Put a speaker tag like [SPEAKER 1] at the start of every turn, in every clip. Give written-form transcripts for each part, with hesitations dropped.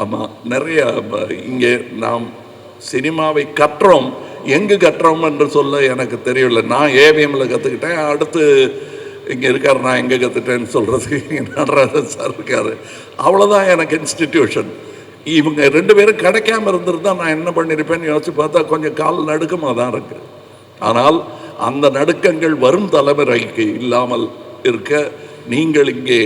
[SPEAKER 1] ஆமாம், நிறைய இங்கே நாம் சினிமாவை கற்றோம். எங்கு கற்றோம் என்று சொல்ல எனக்கு தெரியல. நான் ஏவிஎம்ல கற்றுக்கிட்டேன். அடுத்து இங்கே இருக்கார், நான் எங்கே கற்றுட்டேன்னு சொல்கிறதுக்கு நடராஜன் சார் இருக்கார். அவ்வளோதான் எனக்கு இன்ஸ்டிடியூஷன். இவங்க 2 பேரும் கிடைக்காம இருந்திருந்தால் நான் என்ன பண்ணியிருப்பேன்னு யோசிச்சு பார்த்தா கொஞ்சம் கால் நடுக்கமாக தான் இருக்குது. ஆனால் அந்த நடுக்கங்கள் வரும் தலைமுறைக்கு இல்லாமல் இருக்க நீங்கள் இங்கே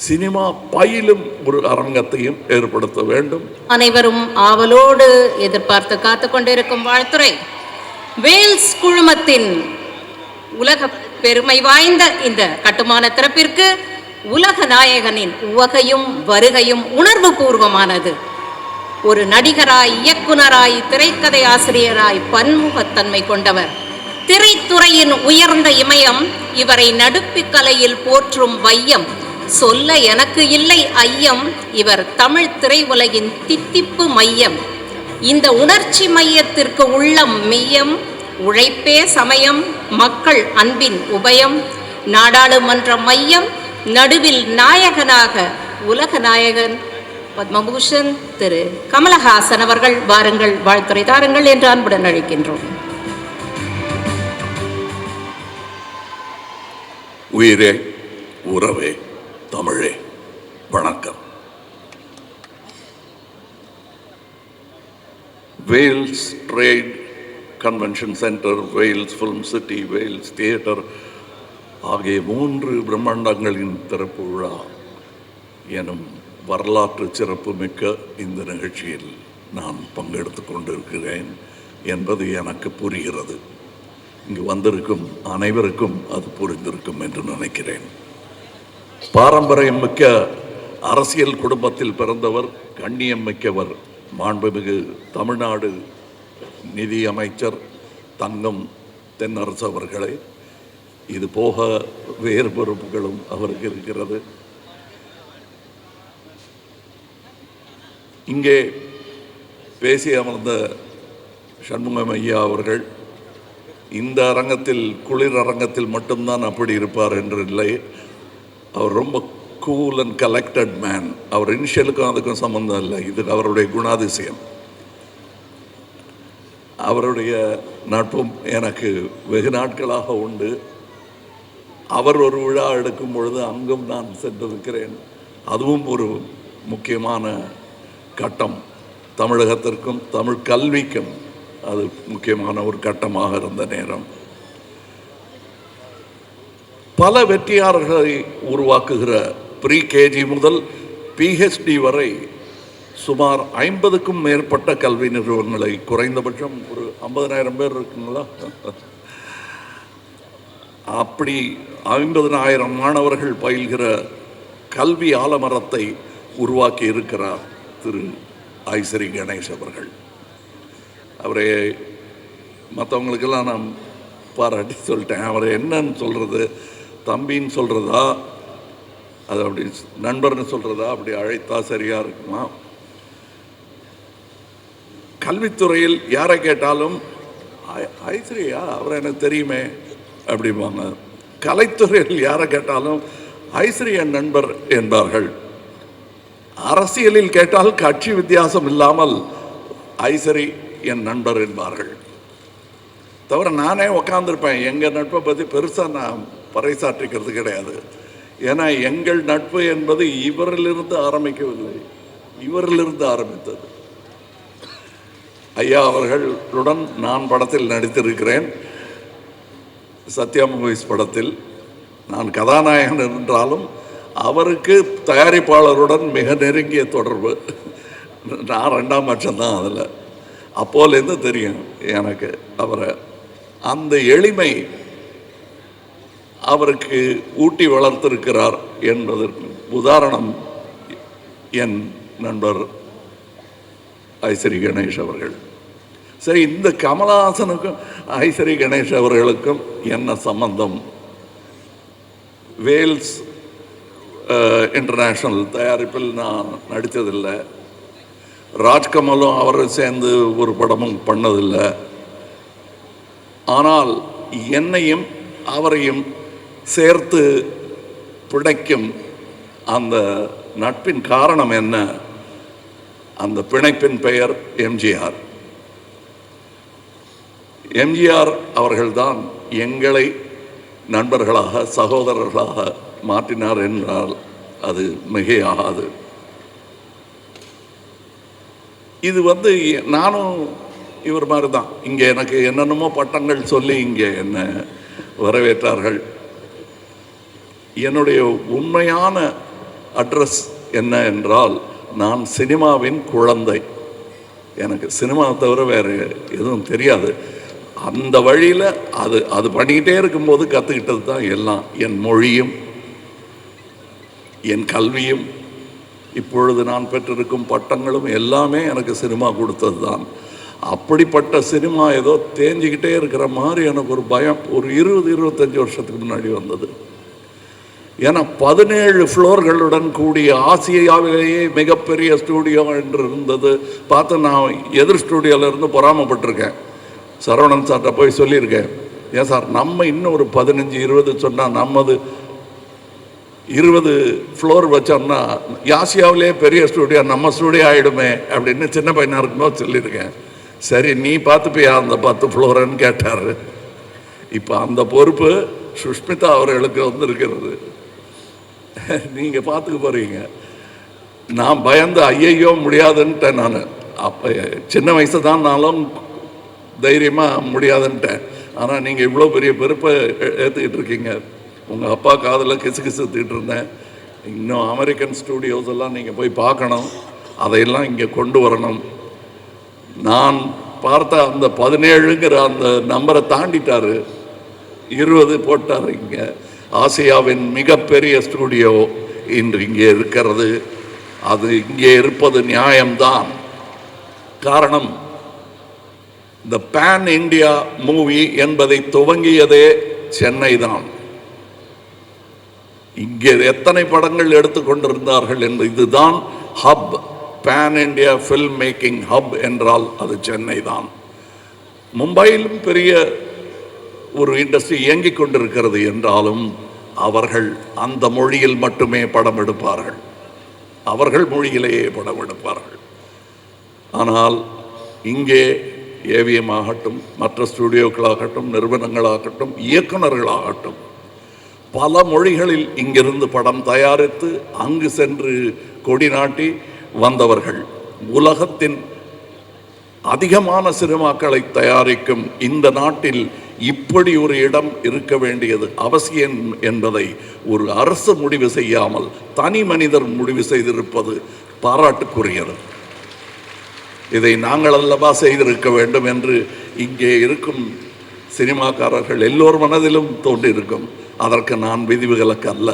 [SPEAKER 1] சினிமா பயிலும் ஒரு அரங்கத்தையும் ஏற்படுத்த வேண்டும்.
[SPEAKER 2] அனைவரும் ஆவலோடு எதிர்பார்த்து காத்து கொண்டிருக்கும் வாழ்த்துறை வேல்ஸ் குழுமத்தின் உலக பெருமை வாய்ந்த இந்த கட்டுமான திறப்பிற்கு உலக நாயகனின் உவகையும் வருகையும் உணர்வு பூர்வமானது. ஒரு நடிகராய், இயக்குனராய், திரைக்கதை ஆசிரியராய் பன்முகத்தன்மை கொண்டவர். திரைத்துறையின் உயர்ந்த இமயம், இவரை நடுப்பு கலையில் போற்றும் வையம். சொல்ல எனக்கு இல்லை ஐயம், இவர் தமிழ் திரையுலகின் தித்திப்பு மையம். இந்த உணர்ச்சி மையத்திற்கு உள்ளம் மெய்யம், உழைப்பே சமயம், மக்கள் அன்பின் உபயம், நாடாளுமன்ற மையம், நடுவில் நாயகனாக உலக நாயகன் பத்மபூஷன் திரு கமலஹாசன் அவர்கள் வாருங்கள் வாழ்த்துரை தாருங்கள் என்று அன்புடன் அழைக்கின்றோம்.
[SPEAKER 1] உயிரே, உறவே, தமிழே, வணக்கம். Vels trade convention centre, Vels film city, Vels theatre ஆகிய 3 பிரம்மாண்டங்களின் திறப்பு விழா எனும் வரலாற்று சிறப்பு மிக்க இந்த நிகழ்ச்சியில் நான் பங்கெடுத்து கொண்டிருக்கிறேன் என்பது எனக்கு புரிகிறது. இங்கு வந்திருக்கும் அனைவருக்கும் அது புரிந்திருக்கும் என்று நினைக்கிறேன். பாரம்பரியம் மிக்க அரசியல் குடும்பத்தில் பிறந்தவர், கண்ணியம் மிக்கவர், மாண்புமிகு தமிழ்நாடு நிதி அமைச்சர் தங்கம் தென்னரசு அவர்களே. இது போக வேறு பொறுப்புகளும் அவருக்கு இருக்கிறது. இங்கே பேசி அமர்ந்த சண்முகம் ஐயா அவர்கள் இந்த அரங்கத்தில், குளிர் அரங்கத்தில் மட்டும்தான் அப்படி இருப்பார் என்று இல்லை. அவர் ரொம்ப கூல் அண்ட் கலெக்டட் மேன். அவர் இனிஷியலுக்கும் அதுக்கும் சம்மந்தம் இல்லை, இது அவருடைய குணாதிசயம். அவருடைய நட்பும் எனக்கு வெகு நாட்களாக உண்டு. அவர் ஒரு விழா எடுக்கும் பொழுது அங்கும் நான் சென்றிருக்கிறேன். அதுவும் ஒரு முக்கியமான கட்டம். தமிழகத்திற்கும் தமிழ் கல்விக்கும் அது முக்கியமான ஒரு கட்டமாக இருந்த நேரம். பல வெற்றியாளர்களை உருவாக்குகிற ப்ரீ-கேஜி முதல் பிஹெச்டி வரை சுமார் 50க்கும் மேற்பட்ட கல்வி நிறுவனங்களை, குறைந்தபட்சம் ஒரு 50,000 பேர் இருக்குங்களா, அப்படி 50,000 மாணவர்கள் பயில்கிற கல்வி ஆலமரத்தை உருவாக்கி இருக்கிறார் திரு ஐஸ்ரீ கணேஷ் அவர்கள். அவரை மற்றவங்களுக்கெல்லாம் நான் பாராட்டி சொல்லிட்டேன். அவரை என்னன்னு சொல்கிறது, தம்பின்னு சொல்கிறதா, அது அப்படி நண்பர்னு சொல்கிறதா, அப்படி அழைத்தா சரியாக இருக்குமா? கல்வித்துறையில் யாரை கேட்டாலும் ஐஸ்ரீயா, அவரை எனக்கு தெரியுமே அப்படிம்பாங்க. கலைத்துறையில் யாரை கேட்டாலும் ஐஸ்ரீ என் நண்பர் என்பார்கள். அரசியலில் கேட்டால் கட்சி வித்தியாசம் இல்லாமல் ஐஸ்ரீ என் நண்பர் என்பார்கள். தவிர நானே உக்காந்துருப்பேன். எங்கள் நட்பை பற்றி பெருசாக நான் பறைசாற்றிக்கிறது கிடையாது. ஏன்னா எங்கள் நட்பு என்பது இவரிலிருந்து ஆரம்பிக்கவில்லை, இவரிலிருந்து ஆரம்பித்தது. ஐயா அவர்களுடன் நான் படத்தில் நடித்திருக்கிறேன். சத்யா மூவிஸ் படத்தில் நான் கதாநாயகன் என்றாலும் அவருக்கு தயாரிப்பாளருடன் மிக நெருங்கிய தொடர்பு. நான் 2ஆம் பட்சம்தான் அதில். அப்போலேருந்து தெரியும் எனக்கு அவரை. அந்த எளிமை அவருக்கு ஊட்டி வளர்த்திருக்கிறார் என்பதற்கு உதாரணம் என் நண்பர் ஐஸ்ரீ கணேஷ் அவர்கள். சரி, இந்த கமலஹாசனுக்கும் ஐஸ்ரீ கணேஷ் அவர்களுக்கும் என்ன சம்பந்தம்? வேல்ஸ் இன்டர்நேஷ்னல் தயாரிப்பில் நான் நடித்ததில்லை. ராஜ்கமலும் அவரை சேர்ந்து ஒரு படமும் பண்ணதில்லை. ஆனால் என்னையும் அவரையும் சேர்த்து பிணைக்கும் அந்த நட்பின் காரணம் என்ன அந்த பிணைப்பின் பெயர் எம்ஜிஆர். எம்ஜிஆர் அவர்கள்தான் எங்களை நண்பர்களாக சகோதரர்களாக மாற்றினார் என்றால் அது மிகையாகாது. இது நானும் இவர் மாதிரி தான். இங்கே எனக்கு என்னென்னமோ பட்டங்கள் சொல்லி இங்கே என்னை வரவேற்றார்கள். என்னுடைய உண்மையான அட்ரஸ் என்ன என்றால், நான் சினிமாவின் குழந்தை. எனக்கு சினிமா தவிர வேறு எதுவும் தெரியாது. அந்த வழியில் அது பண்ணிக்கிட்டே இருக்கும்போது கற்றுக்கிட்டது தான் எல்லாம். என் மொழியும் என் கல்வியும் இப்பொழுது நான் பெற்றிருக்கும் பட்டங்களும் எல்லாமே எனக்கு சினிமா கொடுத்தது தான். அப்படிப்பட்ட சினிமா ஏதோ தேஞ்சிக்கிட்டே இருக்கிற மாதிரி எனக்கு ஒரு பயம் ஒரு 20-25 வருஷத்துக்கு முன்னாடி வந்தது. ஏன்னா 17 ஃப்ளோர்களுடன் கூடிய ஆசியாவிலேயே மிகப்பெரிய ஸ்டூடியோ என்று இருந்தது பார்த்து நான் எதிர் ஸ்டூடியோவிலேருந்து பொறாமப்பட்டிருக்கேன். சரவணன் சார்கிட்ட போய் சொல்லியிருக்கேன், ஏன் சார் நம்ம இன்னும் ஒரு 15-20 சொன்னால் நம்மது 20 ஃப்ளோர் வச்சோம்னா ஆசியாவிலே பெரிய ஸ்டூடியோ நம்ம ஸ்டூடியோ ஆகிடுமே அப்படின்னு சின்ன பையனாக இருக்கும்போது சொல்லியிருக்கேன். சரி நீ பார்த்துப்பியா அந்த 10 ஃப்ளோருன்னு கேட்டார். இப்போ அந்த பொறுப்பு சுஷ்மிதா அவர்களுக்கு இருக்கிறது. நீங்கள் பார்த்துக்க போகிறீங்க. நான் பயந்து ஐயையோ முடியாதுன்ட்டேன். நான் அப்போ சின்ன வயசு தான் நானும் தைரியமாக முடியாதுன்ட்டேன். ஆனால் நீங்கள் இவ்வளோ பெரிய பொறுப்பை ஏற்றுக்கிட்டு இருக்கீங்க. உங்கள் அப்பா காதில் கிசு கிசுத்துக்கிட்டு இருந்தேன். இன்னும் அமெரிக்கன் ஸ்டூடியோஸ் எல்லாம் நீங்கள் போய் பார்க்கணும், அதையெல்லாம் இங்கே கொண்டு வரணும். நான் பார்த்த அந்த 17ங்கிற அந்த நம்பரை தாண்டிட்டார், 20 போட்டார். இங்கே ஆசியாவின் மிகப்பெரிய ஸ்டூடியோ இன்று இங்கே இருக்கிறது. அது இங்கே இருப்பது நியாயம்தான். காரணம், இந்த பேன் இண்டியா மூவி என்பதை துவங்கியதே சென்னை தான். இங்கே எத்தனை படங்கள் எடுத்துக்கொண்டிருந்தார்கள் என்று. இதுதான் hub, pan India film making hub என்றால் அது சென்னை தான். மும்பையிலும் பெரிய ஒரு இண்டஸ்ட்ரி இயங்கிக் கொண்டிருக்கிறது என்றாலும் அவர்கள் அந்த மொழியில் மட்டுமே படம் எடுப்பார்கள், அவர்கள் மொழியிலேயே படம் எடுப்பார்கள். ஆனால் இங்கே ஏவிஎம் ஆகட்டும், மற்ற ஸ்டூடியோக்களாகட்டும், நிறுவனங்களாகட்டும், இயக்குநர்களாகட்டும், பல மொழிகளில் இங்கிருந்து படம் தயாரித்து அங்கு சென்று கொடி நாட்டி வந்தவர்கள். உலகத்தின் அதிகமான சினிமாக்களை தயாரிக்கும் இந்த நாட்டில் இப்படி ஒரு இடம் இருக்க வேண்டியது அவசியம் என்பதை ஒரு அரசு முடிவு செய்யாமல் தனி மனிதர் முடிவு செய்திருப்பது பாராட்டுக்குரியது. இதை நாங்கள் அல்லவா செய்திருக்க வேண்டும் என்று இங்கே இருக்கும் சினிமாக்காரர்கள் எல்லோர் மனதிலும் தோன்றியிருக்கும். அதற்கு நான் விதிவிலக்கு அல்ல.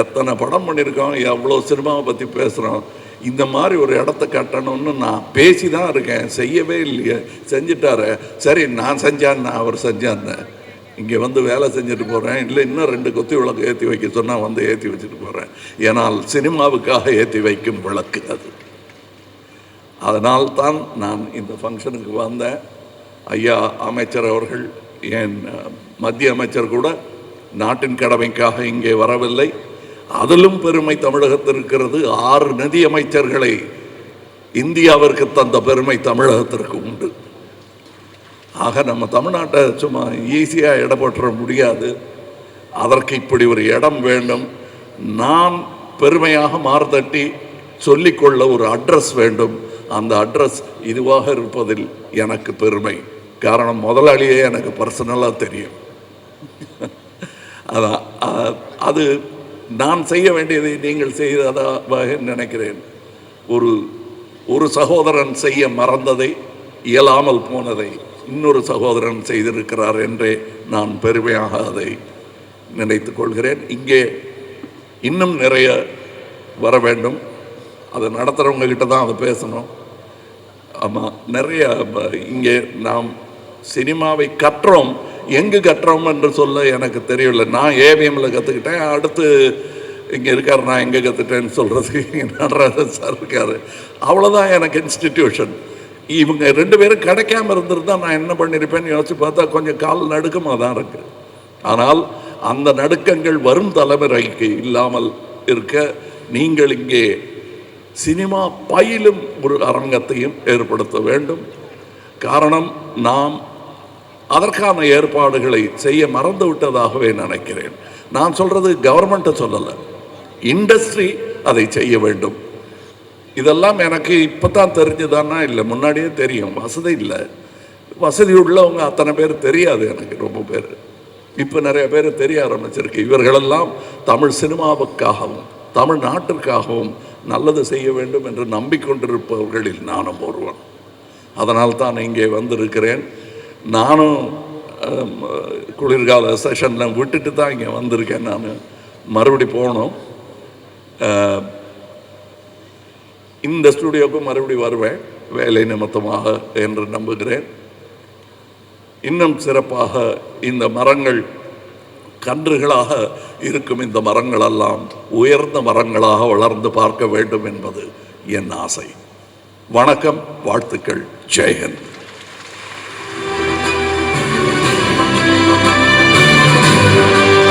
[SPEAKER 1] எத்தனை படம் பண்ணியிருக்கோம், எவ்வளோ சினிமாவை பற்றி பேசுகிறோம். இந்த மாதிரி ஒரு இடத்த கட்டணும்னு நான் பேசி தான் இருக்கேன், செய்யவே இல்லையே. செஞ்சிட்டாரு, சரி நான் செஞ்சான்னு அவர் செஞ்சான்னு இங்கே வேலை செஞ்சுட்டு போகிறேன். இல்லை இன்னும் 2 கொத்தி விளக்கு ஏற்றி வைக்க சொன்னால் ஏற்றி வச்சுட்டு போகிறேன். ஏன்னால் சினிமாவுக்காக ஏற்றி வைக்கும் விளக்கு அது. அதனால்தான் நான் இந்த ஃபங்க்ஷனுக்கு வந்தேன். ஐயா அமைச்சர் அவர்கள், என் மத்திய அமைச்சர் கூட நாட்டின் கடமைக்காக இங்கே வரவில்லை. அதிலும் பெருமை தமிழகத்தில் இருக்கிறது. 6 நிதி அமைச்சர்களை இந்தியாவிற்கு தந்த பெருமை தமிழகத்திற்கு உண்டு. ஆக நம்ம தமிழ்நாட்டை சும்மா ஈஸியாக இடம் போட்டுற முடியாது. அதற்கு இப்படி ஒரு இடம் வேண்டும். நான் பெருமையாக மார்தட்டி சொல்லிக்கொள்ள ஒரு அட்ரஸ் வேண்டும். அந்த அட்ரஸ் இதுவாக இருப்பதில் எனக்கு பெருமை. காரணம், முதலாளியே எனக்கு பர்சனலாக தெரியும். அதான் அது நான் செய்ய வேண்டியதை நீங்கள் செய்ததாக நினைக்கிறேன். ஒரு சகோதரன் செய்ய மறந்ததை, இயலாமல் போனதை இன்னொரு சகோதரன் செய்திருக்கிறார் என்றே நான் பெருமையாக அதை நினைத்து கொள்கிறேன். இங்கே இன்னும் நிறைய வர வேண்டும். அதை நடத்துகிறவங்க கிட்ட தான் அதை பேசணும். ஆமாம், நிறைய இங்கே நாம் சினிமாவை கற்றோம். எங்கு கற்றோம் என்று சொல்ல எனக்கு தெரியல. நான் ஏவிஎம்மில் கற்றுக்கிட்டேன். அடுத்து இங்கே இருக்கார், நான் எங்கே கற்றுட்டேன்னு சொல்கிறதுக்கு நடராஜன் சார் இருக்கார். அவ்வளோதான் எனக்கு இன்ஸ்டிடியூஷன். இவங்க 2 பேரும் கிடைக்காம இருந்திருந்தால் நான் என்ன பண்ணியிருப்பேன்னு யோசிச்சு பார்த்தா கொஞ்சம் கால் நடுக்கமாக தான் இருக்குது. ஆனால் அந்த நடுக்கங்கள் வரும் தலைமுறைக்கு இல்லாமல் இருக்க நீங்கள் இங்கே சினிமா பயிலும் ஒரு அரங்கத்தையும் ஏற்படுத்த வேண்டும். காரணம், நாம் அதற்கான ஏற்பாடுகளை செய்ய மறந்து விட்டதாகவே நினைக்கிறேன். நான் சொல்றது கவர்மெண்ட்டை சொல்லலை, இண்டஸ்ட்ரி அதை செய்ய வேண்டும். இதெல்லாம் எனக்கு இப்போ தான் தெரிஞ்சுதானா இல்லை, முன்னாடியே தெரியும். வசதி இல்லை, வசதி உள்ளவங்க அத்தனை பேர் தெரியாது எனக்கு, ரொம்ப பேர். இப்போ நிறைய பேர் தெரிய ஆரம்பிச்சிருக்கு. இவர்களெல்லாம் தமிழ் சினிமாவுக்காகவும் தமிழ் நாட்டிற்காகவும் நல்லது செய்ய வேண்டும் என்று நம்பிக்கொண்டிருப்பவர்களில் நானும் ஒருவன். அதனால் தான் இங்கே வந்திருக்கிறேன். நானும் குளிர்கால செஷனில் விட்டுட்டு தான் இங்கே வந்திருக்கேன். நான் மறுபடி போகணும். இந்த ஸ்டுடியோவுக்கு மறுபடி வருவேன் வேலை நிமித்தமாக என்று நம்புகிறேன். இன்னும் சிறப்பாக இந்த மரங்கள் கன்றுகளாக இருக்கும், இந்த மரங்களெல்லாம் உயர்ந்த மரங்களாக வளர்ந்து பார்க்க வேண்டும் என்பது என் ஆசை. வணக்கம், வாழ்த்துக்கள், ஜெயஹிந்த்.